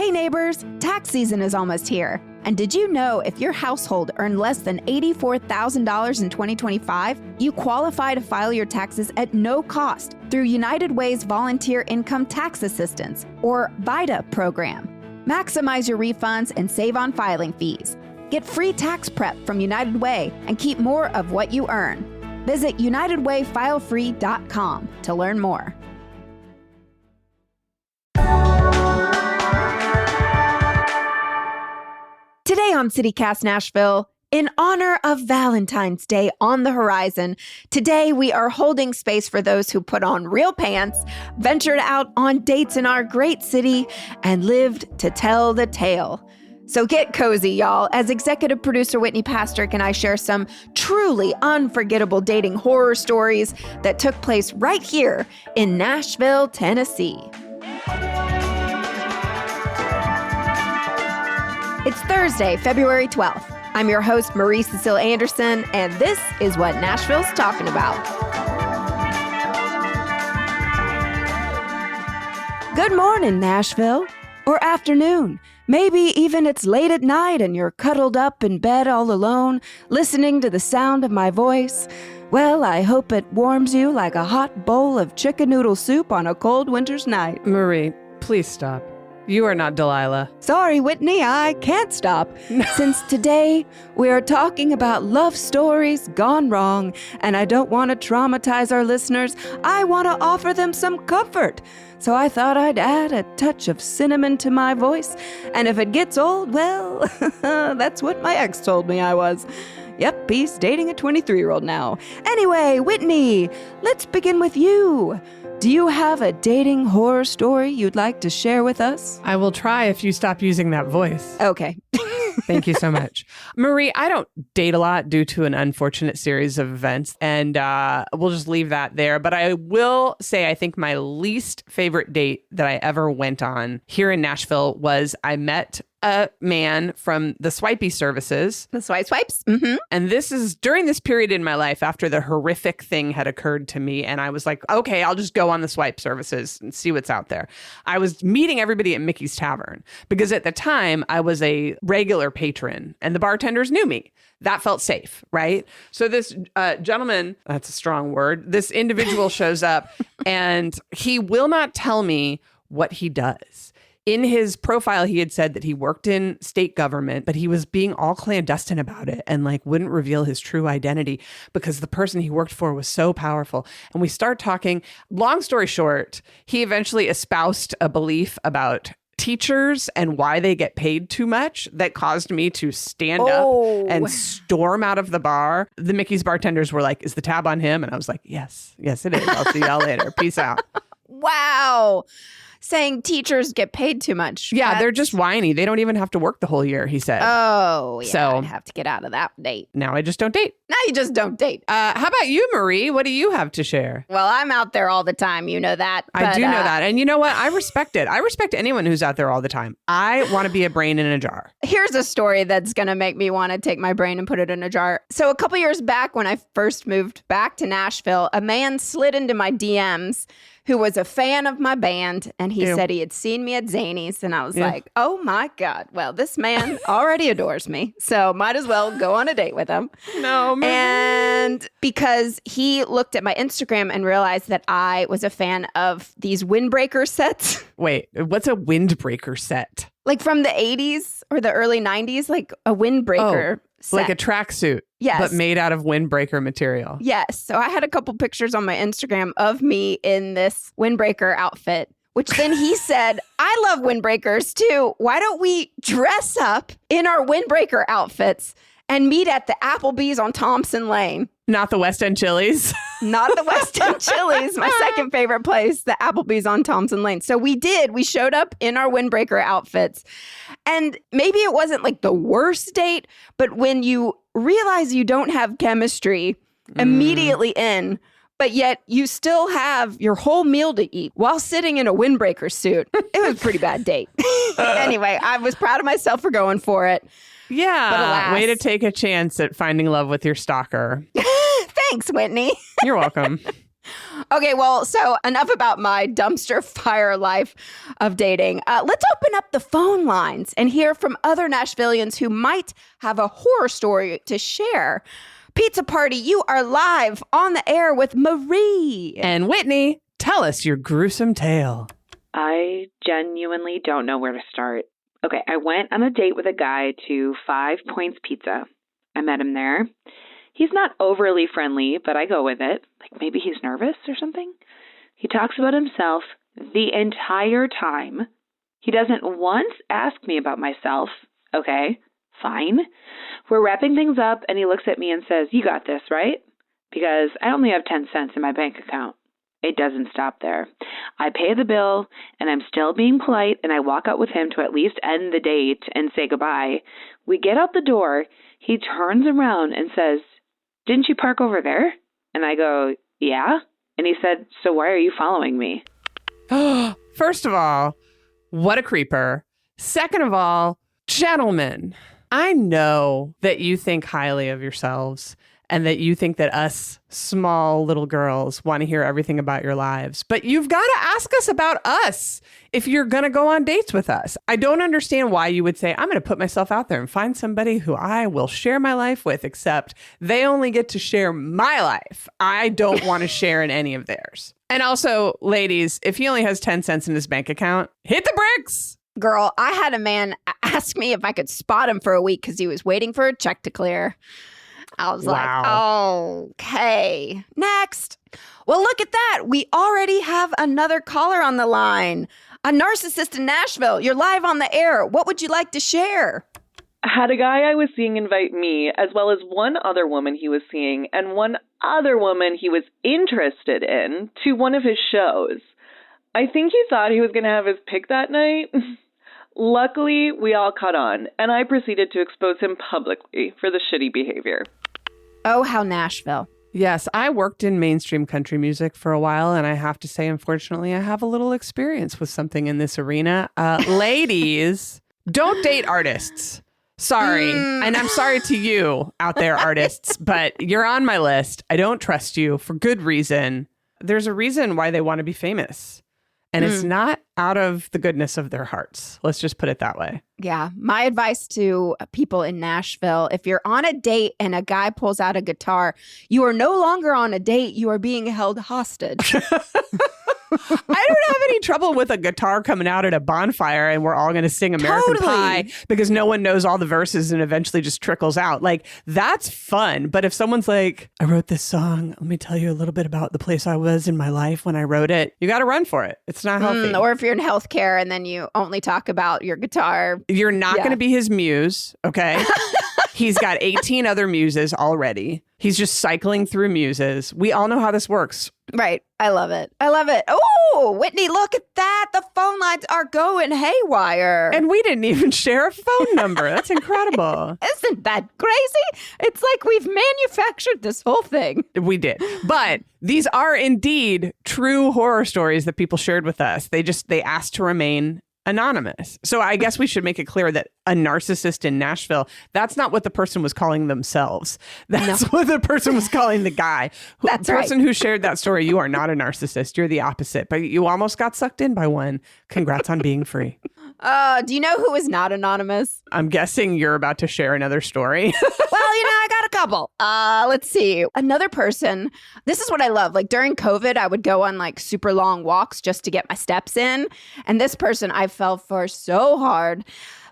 Hey neighbors, tax season is almost here. And did you know if your household earned less than $84,000 in 2025, you qualify to file your taxes at no cost through United Way's Volunteer Income Tax Assistance, or VITA program. Maximize your refunds and save on filing fees. Get free tax prep from United Way and keep more of what you earn. Visit UnitedWayFileFree.com to learn more. Today on CityCast Nashville, in honor of Valentine's Day on the horizon, today we are holding space for those who put on real pants, ventured out on dates in our great city, and lived to tell the tale. So get cozy, y'all, as executive producer Whitney Pastorek and I share some truly unforgettable dating horror stories that took place right here in Nashville, Tennessee. It's Thursday, February 12th. I'm your host, Marie Cecile Anderson, and this is what Nashville's talking about. Good morning, Nashville. Or afternoon. Maybe even it's late at night and you're cuddled up in bed all alone, listening to the sound of my voice. Well, I hope it warms you like a hot bowl of chicken noodle soup on a cold winter's night. Marie, please stop. You are not Delilah. Sorry, Whitney, I can't stop. Since today we are talking about love stories gone wrong, and I don't want to traumatize our listeners, I want to offer them some comfort. So I thought I'd add a touch of cinnamon to my voice, and if it gets old, well, that's what my ex told me I was. Yep, he's dating a 23-year-old now. Anyway, Whitney, let's begin with you. Do you have a dating horror story you'd like to share with us? I will try if you stop using that voice. Okay. Thank you so much. Marie, I don't date a lot due to an unfortunate series of events, and we'll just leave that there. But I will say I think my least favorite date that I ever went on here in Nashville was I met a man from the swipey services. The swipes? Mm-hmm. And this is during this period in my life after the horrific thing had occurred to me. And I was like, okay, I'll just go on the swipe services and see what's out there. I was meeting everybody at Mickey's Tavern because at the time I was a regular patron and the bartenders knew me. That felt safe, right? So this gentleman, that's a strong word, this individual shows up and he will not tell me what he does. In his profile, he had said that he worked in state government, but he was being all clandestine about it and like wouldn't reveal his true identity because the person he worked for was so powerful. And we start talking. Long story short, he eventually espoused a belief about teachers and why they get paid too much that caused me to stand up and storm out of the bar. The Mickey's bartenders were like, is the tab on him? And I was like, yes, it is. I'll see y'all later. Peace out. Wow. Saying teachers get paid too much. Yeah, they're just whiny. They don't even have to work the whole year, he said. Oh, yeah. So I'd have to get out of that date. Now I just don't date. Now you just don't date. How about you, Marie? What do you have to share? Well, I'm out there all the time. You know that. I do know that. And you know what? I respect it. I respect anyone who's out there all the time. I want to be a brain in a jar. Here's a story that's going to make me want to take my brain and put it in a jar. So a couple years back when I first moved back to Nashville, a man slid into my DMs who was a fan of my band, and he said he had seen me at Zany's, and I was like, oh my God, well, this man already adores me, so might as well go on a date with him. No, man. And because he looked at my Instagram and realized that I was a fan of these windbreaker sets. Wait, what's a windbreaker set? Like from the 80s or the early 90s, like a windbreaker set. Like a tracksuit. Yes. But made out of windbreaker material. Yes. So I had a couple pictures on my Instagram of me in this windbreaker outfit, which then he said, I love windbreakers too. Why don't we dress up in our windbreaker outfits and meet at the Applebee's on Thompson Lane? Not the West End Chili's. Not the West End Chili's, my second favorite place, the Applebee's on Thompson Lane. So we did. We showed up in our windbreaker outfits. And maybe it wasn't like the worst date, but when you realize you don't have chemistry immediately in, but yet you still have your whole meal to eat while sitting in a windbreaker suit, it was a pretty bad date. Anyway, I was proud of myself for going for it. Yeah. But alas, way to take a chance at finding love with your stalker. Thanks, Whitney. You're welcome. Okay, well, so enough about my dumpster fire life of dating. Let's open up the phone lines and hear from other Nashvillians who might have a horror story to share. Pizza Party, you are live on the air with Marie. And Whitney, tell us your gruesome tale. I genuinely don't know where to start. Okay, I went on a date with a guy to 5 Points Pizza. I met him there. He's not overly friendly, but I go with it. Like maybe he's nervous or something. He talks about himself the entire time. He doesn't once ask me about myself. Okay, fine. We're wrapping things up, and he looks at me and says, "You got this, right?" Because I only have 10 cents in my bank account. It doesn't stop there. I pay the bill, and I'm still being polite, and I walk out with him to at least end the date and say goodbye. We get out the door. He turns around and says, "Didn't you park over there?" And I go, "Yeah." And he said, "So why are you following me?" First of all, what a creeper. Second of all, gentlemen, I know that you think highly of yourselves and that you think that us small little girls want to hear everything about your lives. But you've got to ask us about us if you're going to go on dates with us. I don't understand why you would say, I'm going to put myself out there and find somebody who I will share my life with, except they only get to share my life. I don't want to share in any of theirs. And also, ladies, if he only has 10 cents in his bank account, hit the bricks. Girl, I had a man ask me if I could spot him for a week because he was waiting for a check to clear. I was like, okay, next. Well, look at that. We already have another caller on the line. A narcissist in Nashville. You're live on the air. What would you like to share? I had a guy I was seeing invite me, as well as one other woman he was seeing, and one other woman he was interested in, to one of his shows. I think he thought he was going to have his pick that night. Luckily, we all caught on, and I proceeded to expose him publicly for the shitty behavior. Oh, how Nashville. Yes, I worked in mainstream country music for a while, and I have to say, unfortunately, I have a little experience with something in this arena. Ladies, don't date artists. Sorry. And I'm sorry to you out there, artists, but you're on my list. I don't trust you for good reason. There's a reason why they want to be famous. And it's not out of the goodness of their hearts. Let's just put it that way. Yeah. My advice to people in Nashville, if you're on a date and a guy pulls out a guitar, you are no longer on a date. You are being held hostage. I don't have any trouble with a guitar coming out at a bonfire and we're all going to sing American Pie because no one knows all the verses and eventually just trickles out. Like, that's fun. But if someone's like, I wrote this song, let me tell you a little bit about the place I was in my life when I wrote it. You got to run for it. It's not healthy. Or if you're in healthcare and then you only talk about your guitar. You're not going to be his muse. Okay. He's got 18 other muses already. He's just cycling through muses. We all know how this works. Right. I love it. I love it. Oh, Whitney, look at that. The phone lines are going haywire. And we didn't even share a phone number. That's incredible. Isn't that crazy? It's like we've manufactured this whole thing. We did. But these are indeed true horror stories that people shared with us. They asked to remain anonymous. So I guess we should make it clear that a narcissist in Nashville, that's not what the person was calling themselves. That's what the person was calling the guy. That's the person who shared that story. You are not a narcissist. You're the opposite. But you almost got sucked in by one. Congrats on being free. Do you know who is not anonymous? I'm guessing you're about to share another story. Well, I got a couple. Let's see. Another person. This is what I love. Like during COVID, I would go on like super long walks just to get my steps in. And this person I fell for so hard.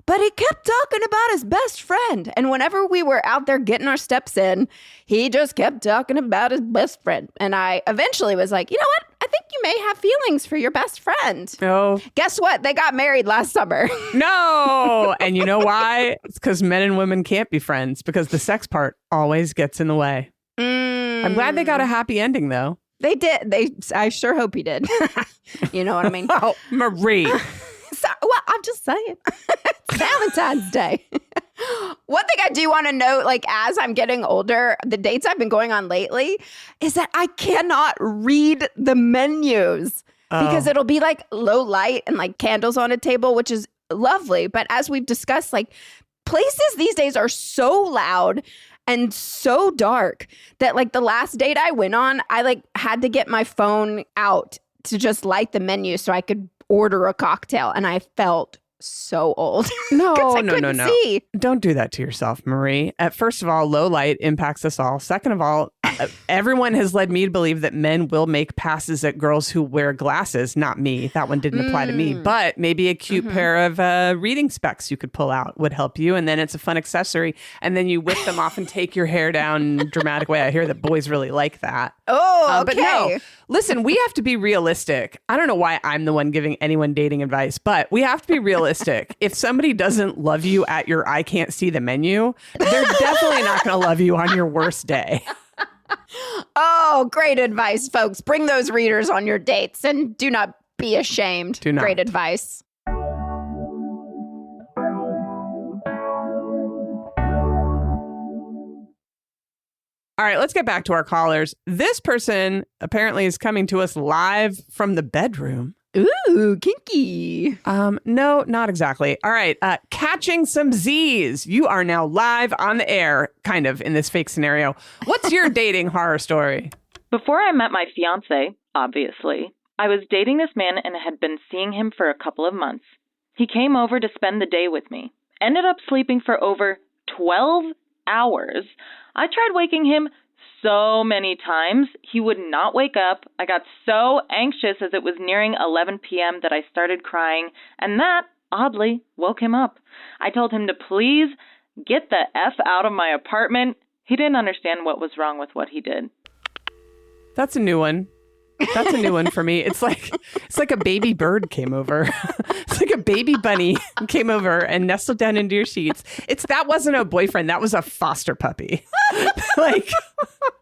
But he kept talking about his best friend. And whenever we were out there getting our steps in, he just kept talking about his best friend. And I eventually was like, you know what? I think you may have feelings for your best friend. Oh. Guess what? They got married last summer. No. And you know why? It's because men and women can't be friends because the sex part always gets in the way. I'm glad they got a happy ending, though. They did. I sure hope he did. You know what I mean? Oh, Marie. Well, I'm just saying. It's Valentine's Day. One thing I do want to note, like as I'm getting older, the dates I've been going on lately is that I cannot read the menus because it'll be like low light and like candles on a table, which is lovely. But as we've discussed, like places these days are so loud and so dark that like the last date I went on, I like had to get my phone out to just light the menu so I could order a cocktail. And I felt so old. No. See. Don't do that to yourself, Marie. First of all, low light impacts us all. Second of all, everyone has led me to believe that men will make passes at girls who wear glasses. Not me. That one didn't apply to me. But maybe a cute pair of reading specs you could pull out would help you. And then it's a fun accessory. And then you whip them off and take your hair down in a dramatic way. I hear that boys really like that. Oh, okay. But no, listen, we have to be realistic. I don't know why I'm the one giving anyone dating advice, but we have to be realistic. If somebody doesn't love you at your I can't see the menu, they're definitely not going to love you on your worst day. Oh, great advice, folks. Bring those readers on your dates and do not be ashamed. Do not. Great advice. All right, let's get back to our callers. This person apparently is coming to us live from the bedroom. Ooh, kinky. No, not exactly. All right, catching some Z's. You are now live on the air, kind of, in this fake scenario. What's your dating horror story? Before I met my fiance, obviously, I was dating this man and had been seeing him for a couple of months. He came over to spend the day with me. Ended up sleeping for over 12 hours. I tried waking him so many times. He would not wake up. I got so anxious as it was nearing 11 p.m. that I started crying, and that, oddly, woke him up. I told him to please get the F out of my apartment. He didn't understand what was wrong with what he did. That's a new one. That's a new one for me. It's like a baby bird came over. It's like a baby bunny came over and nestled down into your sheets. That wasn't a boyfriend. That was a foster puppy. Like,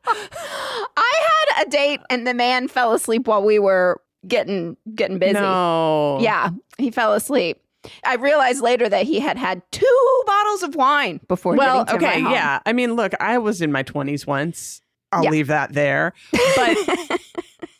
I had a date and the man fell asleep while we were getting busy. no. Yeah, he fell asleep. I realized later that he had had 2 bottles of wine before getting to my home. Yeah. I mean, look, I was in my 20s once. I'll leave that there. But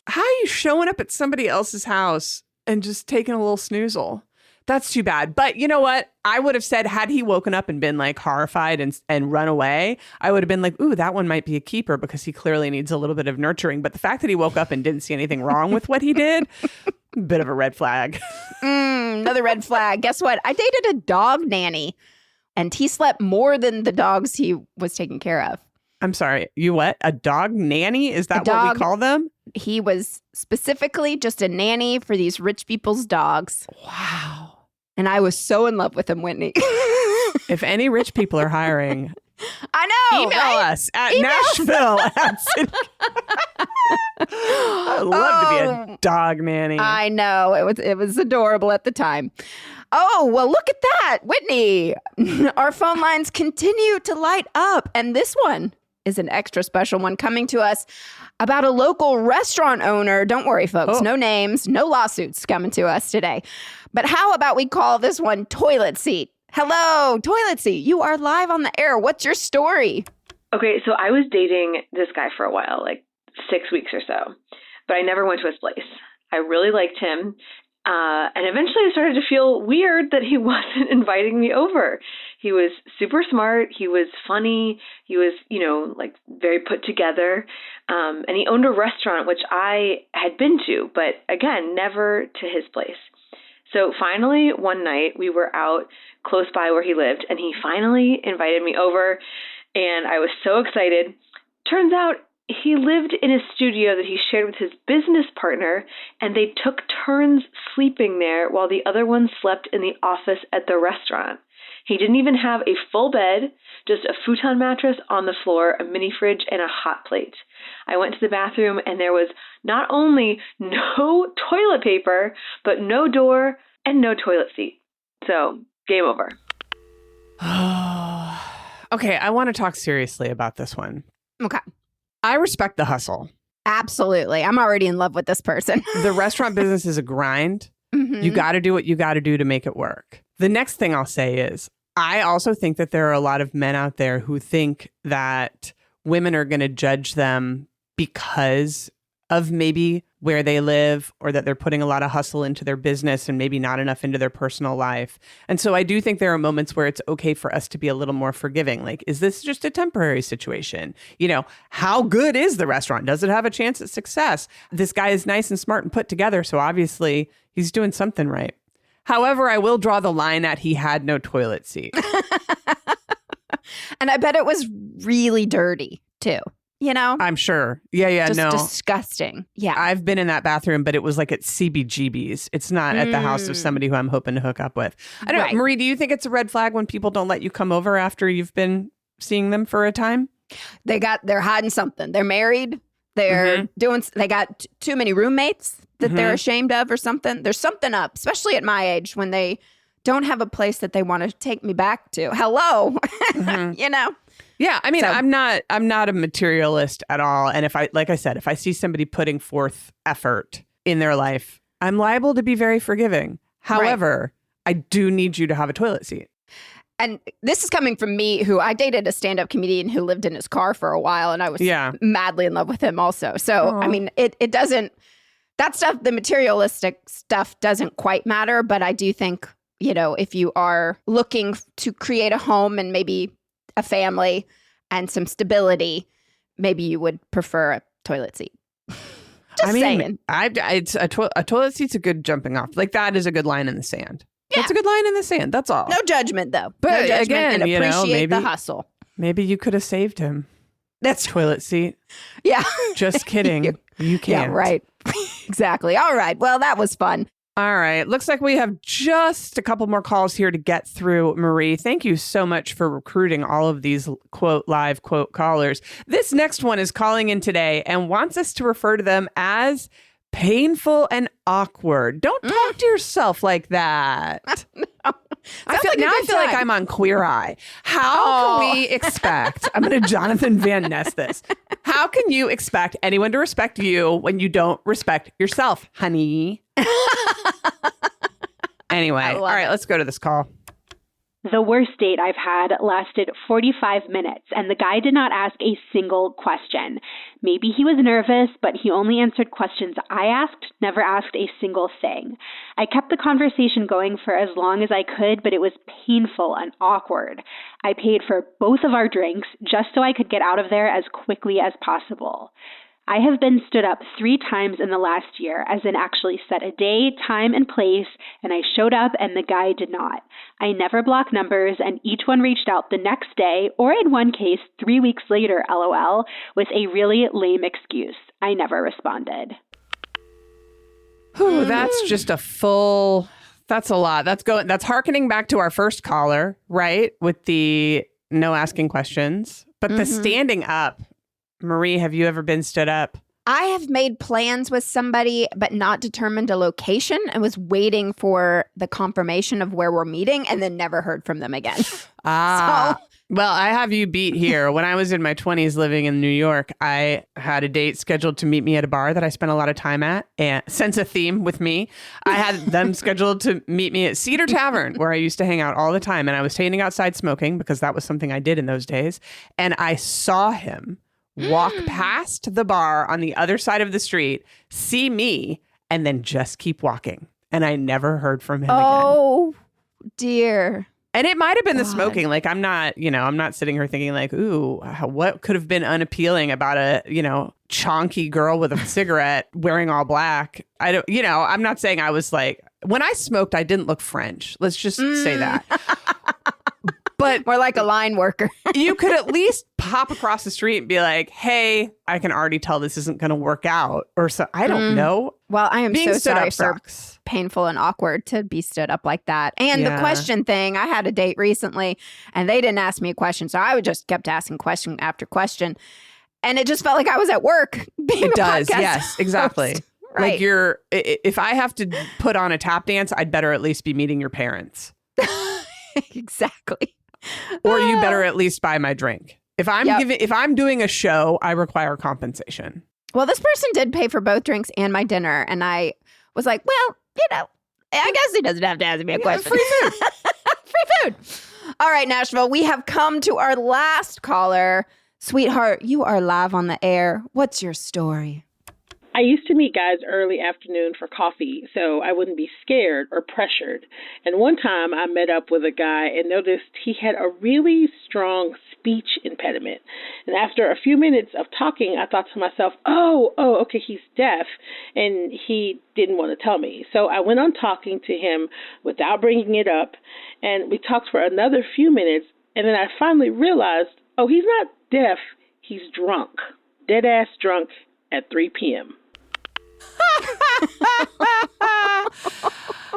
how are you showing up at somebody else's house and just taking a little snoozle? That's too bad. But you know what? I would have said, had he woken up and been like horrified and run away, I would have been like, ooh, that one might be a keeper because he clearly needs a little bit of nurturing. But the fact that he woke up and didn't see anything wrong with what he did, bit of a red flag. Another red flag. Guess what? I dated a dog nanny and he slept more than the dogs he was taking care of. I'm sorry. You what? A dog nanny? Is that what we call them? He was specifically just a nanny for these rich people's dogs. Wow. And I was so in love with him, Whitney. If any rich people are hiring, I know. email right? us at Nashville. I'd love to be a dog nanny. I know. It was adorable at the time. Oh, well, look at that, Whitney. Our phone lines continue to light up. And this one is an extra special one coming to us about a local restaurant owner. Don't worry, folks. No names, no lawsuits coming to us today. But how about we call this one Toilet Seat? Hello, Toilet Seat. You are live on the air. What's your story? Okay, so I was dating this guy for a while, like 6 weeks or so, but I never went to his place. I really liked him. And eventually I started to feel weird that he wasn't inviting me over. He was super smart. He was funny. He was, like very put together. And he owned a restaurant, which I had been to, but again, never to his place. So finally, one night we were out close by where he lived, and he finally invited me over, and I was so excited. Turns out he lived in a studio that he shared with his business partner, and they took turns sleeping there while the other one slept in the office at the restaurant. He didn't even have a full bed, just a futon mattress on the floor, a mini fridge, and a hot plate. I went to the bathroom, and there was not only no toilet paper, but no door and no toilet seat. So, game over. Okay, I want to talk seriously about this one. Okay. I respect the hustle. Absolutely. I'm already in love with this person. The restaurant business is a grind. Mm-hmm. You got to do what you got to do to make it work. The next thing I'll say is I also think that there are a lot of men out there who think that women are going to judge them because of maybe where they live, or that they're putting a lot of hustle into their business and maybe not enough into their personal life. And so I do think there are moments where it's okay for us to be a little more forgiving. Like, is this just a temporary situation? You know, how good is the restaurant? Does it have a chance at success? This guy is nice and smart and put together, so obviously he's doing something right. However, I will draw the line at he had no toilet seat. And I bet it was really dirty too. You know? I'm sure. Yeah, just no. disgusting. Yeah. I've been in that bathroom, but it was like at CBGB's. It's not at the house of somebody who I'm hoping to hook up with. I don't know. Marie, do you think it's a red flag when people don't let you come over after you've been seeing them for a time? They're hiding something. They're married. They're they got too many roommates that they're ashamed of or something. There's something up, especially at my age when they don't have a place that they want to take me back to. Hello. You know? Yeah, I mean, So- I'm not a materialist at all. And if I see somebody putting forth effort in their life, I'm liable to be very forgiving. However, I do need you to have a toilet seat. And this is coming from me, who I dated a stand-up comedian who lived in his car for a while, and I was madly in love with him also. So, I mean, it doesn't, that stuff, the materialistic stuff doesn't quite matter, but I do think, you know, if you are looking to create a home and maybe a family and some stability, maybe you would prefer a toilet seat. Just saying. A toilet seat's a good jumping off. Like, that is a good line in the sand. Yeah. That's a good line in the sand. That's all. No judgment, though. But no judgment, again, and you know, appreciate the hustle. Maybe you could have saved him. That's toilet seat. Yeah. Just kidding. You can't. Yeah, right. Exactly. All right. Well, that was fun. All right. Looks like we have just a couple more calls here to get through, Marie. Thank you so much for recruiting all of these, quote, live, quote, callers. This next one is calling in today and wants us to refer to them as painful and awkward. Don't talk to yourself like that. No. I feel like I'm on Queer Eye. How can we expect, I'm going to Jonathan Van Ness this. How can you expect anyone to respect you when you don't respect yourself, honey? Anyway, all right, let's go to this call. The worst date I've had lasted 45 minutes, and the guy did not ask a single question. Maybe he was nervous, but he only answered questions I asked, never asked a single thing. I kept the conversation going for as long as I could, but it was painful and awkward. I paid for both of our drinks just so I could get out of there as quickly as possible. I have been stood up 3 times in the last year, as in actually set a day, time, and place, and I showed up and the guy did not. I never block numbers, and each one reached out the next day, or in one case, 3 weeks later, LOL, with a really lame excuse. I never responded. Whew, that's just that's a lot. That's hearkening back to our first caller, right? With the no asking questions, but the standing up. Marie, have you ever been stood up? I have made plans with somebody, but not determined a location, and was waiting for the confirmation of where we're meeting, and then never heard from them again. Well, I have you beat here. When I was in my 20s living in New York, I had a date scheduled to meet me at a bar that I spent a lot of time at, and sense a theme with me. I had them scheduled to meet me at Cedar Tavern, where I used to hang out all the time, and I was standing outside smoking because that was something I did in those days, and I saw him walk past the bar on the other side of the street, see me, and then just keep walking. And I never heard from him again. Oh, dear. And it might have been the smoking. Like, I'm not sitting here thinking like, ooh, what could have been unappealing about a, chonky girl with a cigarette wearing all black. I'm not saying I was like, when I smoked, I didn't look French. Let's just say that. But more like a line worker. You could at least pop across the street and be like, hey, I can already tell this isn't going to work out. Or so, I don't know. Well, I am Being so stood sorry up for sucks. Painful and awkward to be stood up like that. And the question thing, I had a date recently and they didn't ask me a question. So I would just kept asking question after question. And it just felt like I was at work. It does. Yes, exactly. Right. Like if I have to put on a tap dance, I'd better at least be meeting your parents. Exactly. Or you better at least buy my drink. If I'm doing a show, I require compensation. Well, this person did pay for both drinks and my dinner. And I was like, well, I guess he doesn't have to ask me a question. Free food. Free food. All right, Nashville, we have come to our last caller. Sweetheart, you are live on the air. What's your story? I used to meet guys early afternoon for coffee, so I wouldn't be scared or pressured. And one time I met up with a guy and noticed he had a really strong speech impediment. And after a few minutes of talking, I thought to myself, okay, he's deaf. And he didn't want to tell me. So I went on talking to him without bringing it up. And we talked for another few minutes. And then I finally realized, he's not deaf. He's drunk. Dead ass drunk at 3 p.m.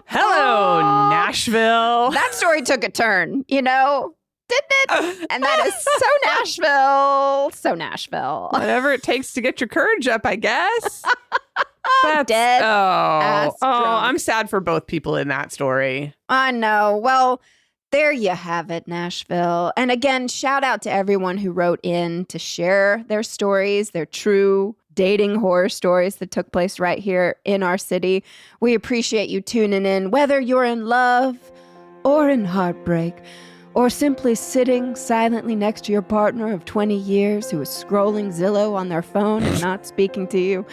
Hello, Nashville. That story took a turn, didn't it? And that is so Nashville. So Nashville. Whatever it takes to get your courage up, I guess. That's, Dead ass drunk. I'm sad for both people in that story. I know. Well, there you have it, Nashville. And again, shout out to everyone who wrote in to share their stories, their true dating horror stories that took place right here in our city. We appreciate you tuning in, whether you're in love or in heartbreak, or simply sitting silently next to your partner of 20 years who is scrolling Zillow on their phone and not speaking to you.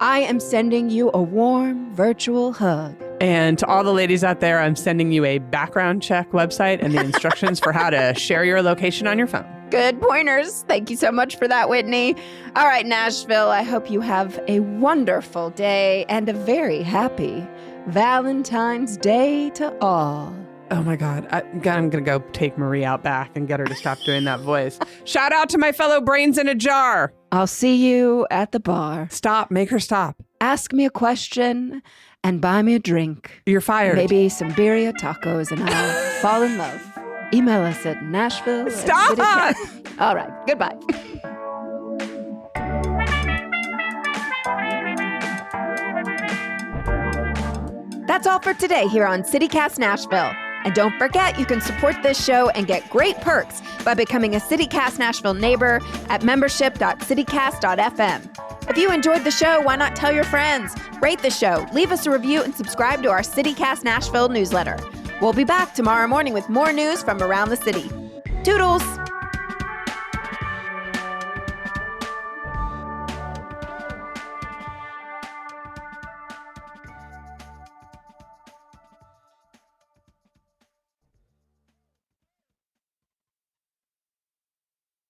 I am sending you a warm virtual hug. And to all the ladies out there, I'm sending you a background check website and the instructions for how to share your location on your phone. Good pointers. Thank you so much for that, Whitney. All right, Nashville, I hope you have a wonderful day and a very happy Valentine's Day to all. Oh my God. I'm going to go take Marie out back and get her to stop doing that voice. Shout out to my fellow brains in a jar. I'll see you at the bar. Stop. Make her stop. Ask me a question and buy me a drink. You're fired. Maybe some birria tacos and I'll fall in love. Email us at Nashville. Stop! All right. Goodbye. That's all for today here on CityCast Nashville. And don't forget, you can support this show and get great perks by becoming a CityCast Nashville neighbor at membership.citycast.fm. If you enjoyed the show, why not tell your friends? Rate the show, leave us a review, and subscribe to our CityCast Nashville newsletter. We'll be back tomorrow morning with more news from around the city. Toodles!